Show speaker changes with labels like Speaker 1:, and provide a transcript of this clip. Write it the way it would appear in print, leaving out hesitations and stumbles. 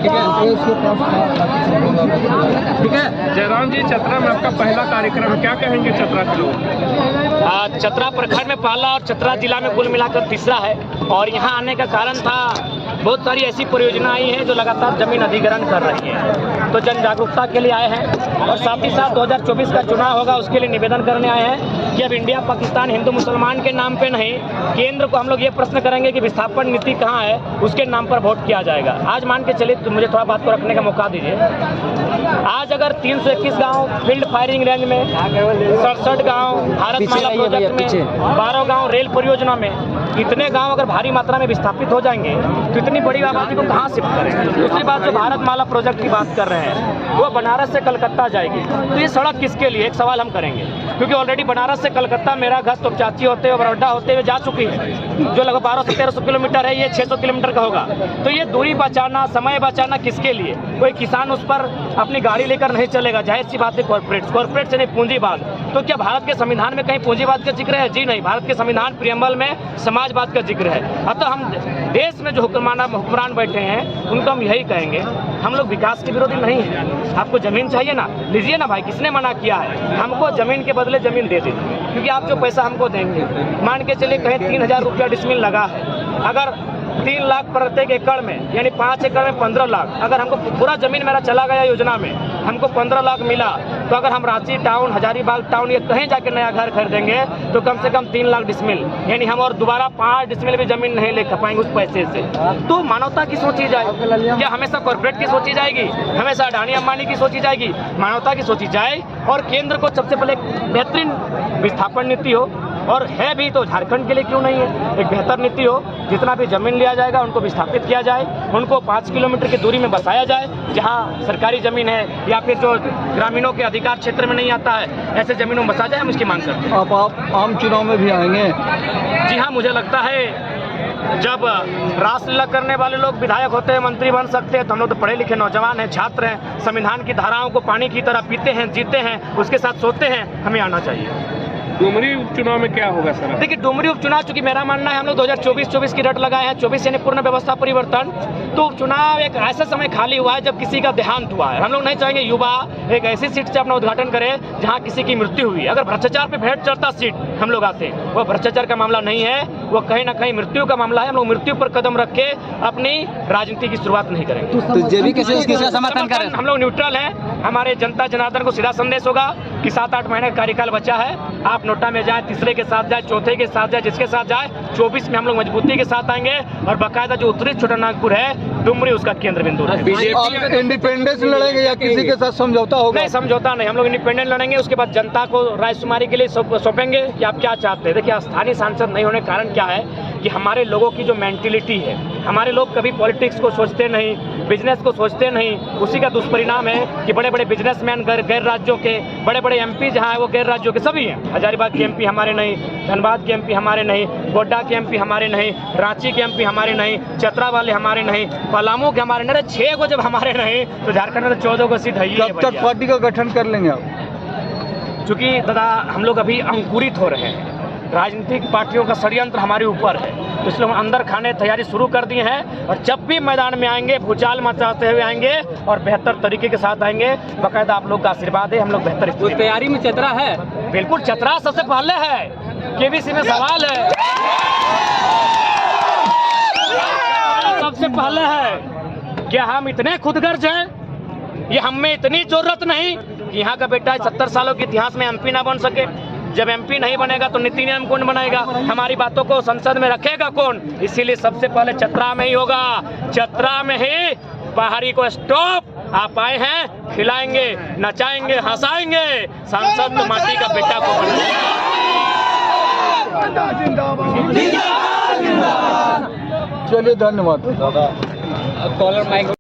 Speaker 1: ठीक है।
Speaker 2: जयराम जी, चतरा में आपका पहला कार्यक्रम है, क्या कहेंगे चतरा के लोग?
Speaker 3: चतरा प्रखंड में पहला और चतरा जिला में कुल मिलाकर तीसरा है। और यहाँ आने का कारण था, बहुत सारी ऐसी परियोजना आई हैं जो लगातार जमीन अधिग्रहण कर रही है, तो जन जागरूकता के लिए आए हैं। और साथ ही साथ 2024 का चुनाव होगा, उसके लिए निवेदन करने आए हैं कि अब इंडिया पाकिस्तान हिंदू मुसलमान के नाम पे नहीं, केंद्र को हम लोग ये प्रश्न करेंगे कि विस्थापन नीति कहाँ है, उसके नाम पर वोट किया जाएगा। आज मान के चलिए, तो मुझे थोड़ा बात को रखने का मौका दीजिए। आज अगर 321 गाँव फील्ड फायरिंग रेंज में, 67 गाँव भारतमाला प्रोजेक्ट में, 12 गाँव रेल परियोजना में, इतने गाँव अगर भारी मात्रा में विस्थापित हो जाएंगे तो इतनी बड़ी आबादी को कहाँ शिफ्ट करेंगे। दूसरी बात, जो भारतमाला प्रोजेक्ट की बात कर रहे हैं वो बनारस से कलकत्ता जाएगी, तो ये सड़क किसके लिए, एक सवाल हम करेंगे। क्योंकि ऑलरेडी बनारस से कलकत्ता मेरा घर तो चाची होते हुए बड़ौदा होते हुए जा चुकी है, जो लगभग 1200 से 1300 किलोमीटर है, ये 600 किलोमीटर का होगा। तो ये दूरी बचाना, समय बचाना किसके लिए? कोई किसान उस पर अपनी गाड़ी लेकर नहीं चलेगा, जाहिर सी बात है। कॉर्पोरेट से नहीं, पूंजीवाद। तो क्या भारत के संविधान में कहीं पूंजीवाद का जिक्र है? जी नहीं, भारत के संविधान प्रियम्बल में समाजवाद का जिक्र है। अतः हम देश में जो हुक्मरान बैठे हैं उनको हम यही कहेंगे, हम लोग विकास के विरोधी नहीं हैं। आपको जमीन चाहिए ना, लीजिए ना भाई, किसने मना किया है? हमको जमीन के बदले जमीन दे दीजिए, क्योंकि आप जो पैसा हमको देंगे, मान के चलिए कहीं 3000 रुपया डिसमिल लगा है, अगर 3 लाख प्रत्येक एकड़ में, यानी 5 एकड़ में 15 लाख, अगर हमको पूरा जमीन मेरा चला गया योजना में, हमको 15 लाख मिला, तो अगर हम रांची टाउन, हजारीबाग टाउन, ये कहीं जाके नया घर खरीदेंगे तो कम से कम 3 लाख डिसमिल, यानी हम और दोबारा 5 डिसमिल भी जमीन नहीं ले पाएंगे उस पैसे से। तो मानवता की सोची जाए, क्या हमेशा कॉर्पोरेट की सोची जाएगी, हमेशा अडानी अंबानी की सोची जाएगी? मानवता की सोची जाए और केंद्र को सबसे पहले बेहतरीन विस्थापन नीति हो, और है भी तो झारखंड के लिए क्यों नहीं है, एक बेहतर नीति हो। जितना भी जमीन लिया जाएगा उनको विस्थापित किया जाए, उनको 5 किलोमीटर की दूरी में बसाया जाए जहां सरकारी जमीन है, या फिर जो ग्रामीणों के अधिकार क्षेत्र में नहीं आता है, ऐसे जमीनों में बसा जाए। हम इसकी मांग करते हैं।
Speaker 1: आप आम चुनाव में भी आएंगे?
Speaker 3: जी हाँ, मुझे लगता है जब रासलीला करने वाले लोग विधायक होते हैं, मंत्री बन सकते हैं, तो हम लोग तो पढ़े लिखे नौजवान हैं, छात्र हैं, संविधान की धाराओं को पानी की तरह पीते हैं, जीते हैं, उसके साथ सोते हैं, हमें आना चाहिए।
Speaker 2: डुमरी उपचुनाव में क्या होगा सर?
Speaker 3: देखिए, डुमरी उपचुनाव, चूंकि मेरा मानना है हम लोग 2024 की रट लगाए हैं, 24 यानी पूर्ण व्यवस्था परिवर्तन, तो उपचुनाव एक ऐसा समय खाली हुआ है जब किसी का देहांत हुआ है। हम लोग नहीं चाहेंगे युवा एक ऐसी सीट से अपना उद्घाटन करे जहां किसी की मृत्यु हुई। अगर भ्रष्टाचार पे भेंट चढ़ता सीट हम लोग आते हैं, वो भ्रष्टाचार का मामला नहीं है, वो कहीं ना कहीं मृत्यु का मामला है। हम लोग मृत्यु पर कदम रख के अपनी राजनीति की शुरुआत नहीं करेंगे।
Speaker 1: तो जेबी किसका समर्थन करें?
Speaker 3: हम लोग न्यूट्रल हैं। हमारे जनता जनार्दन को सीधा संदेश होगा कि 7-8 महीने का कार्यकाल बचा है, आप नोटा में जाए, तीसरे के साथ जाए, चौथे के साथ जाए, जिसके साथ जाए, 24 में हम लोग मजबूती के साथ आएंगे। और बाकायदा जो उत्तरी छोटानागपुर है, डुमरी उसका केंद्र बिंदु है।
Speaker 1: आप इंडिपेंडेंस लड़ेंगे या किसी के साथ समझौता होगा?
Speaker 3: नहीं, समझौता नहीं, हम लोग इंडिपेंडेंट लड़ेंगे। उसके बाद जनता को रायशुमारी के लिए सौंपेंगे कि आप क्या चाहते हैं। देखिए, स्थानीय सांसद नहीं होने का कारण क्या है कि हमारे लोगों की जो मेंटिलिटी है, हमारे लोग कभी पॉलिटिक्स को सोचते नहीं, बिजनेस को सोचते नहीं। उसी का दुष्परिणाम है कि बड़े बड़े बिजनेसमैन गैर राज्यों के, बड़े बड़े एमपी जहाँ है वो गैर राज्यों के सभी हैं। हजारीबाग के एमपी हमारे नहीं, धनबाद के एमपी हमारे नहीं, गोड्डा के एमपी हमारे नहीं, रांची के एमपी हमारे नहीं, चतरा वाले हमारे नहीं, पलामू के हमारे नहीं। 6 को जब हमारे नहीं तो झारखंड में तो 14 को सीट है।
Speaker 1: कब तक पार्टी का गठन कर लेंगे आप?
Speaker 3: चूंकि दादा हम लोग अभी अंकुरित हो रहे हैं, राजनीतिक पार्टियों का षड्यंत्र हमारे ऊपर है, तो इसलिए हम अंदर खाने तैयारी शुरू कर दी है। और जब भी मैदान में आएंगे, भूचाल मचाते हुए आएंगे और बेहतर तरीके के साथ आएंगे। बाकायदा आप लोग का आशीर्वाद है, हम लोग बेहतर
Speaker 4: तैयारी में चतरा है।
Speaker 3: बिल्कुल, चतरा सबसे पहले है, केबीसी में सवाल है, सबसे पहले है। क्या हम इतने खुदगर्ज हैं? ये हम में इतनी जरूरत नहीं कि यहाँ का बेटा 70 सालों के इतिहास में एमपी ना बन सके। जब एमपी नहीं बनेगा तो नीति नियम कौन बनाएगा? हमारी बातों को संसद में रखेगा कौन? इसीलिए सबसे पहले चतरा में ही होगा, चतरा में ही बाहरी को स्टॉप। आप आए हैं, खिलाएंगे, नचाएंगे, हंसाएंगे, सांसद तो माटी का बेटा को
Speaker 1: चलिए, धन्यवाद।
Speaker 4: Collar mic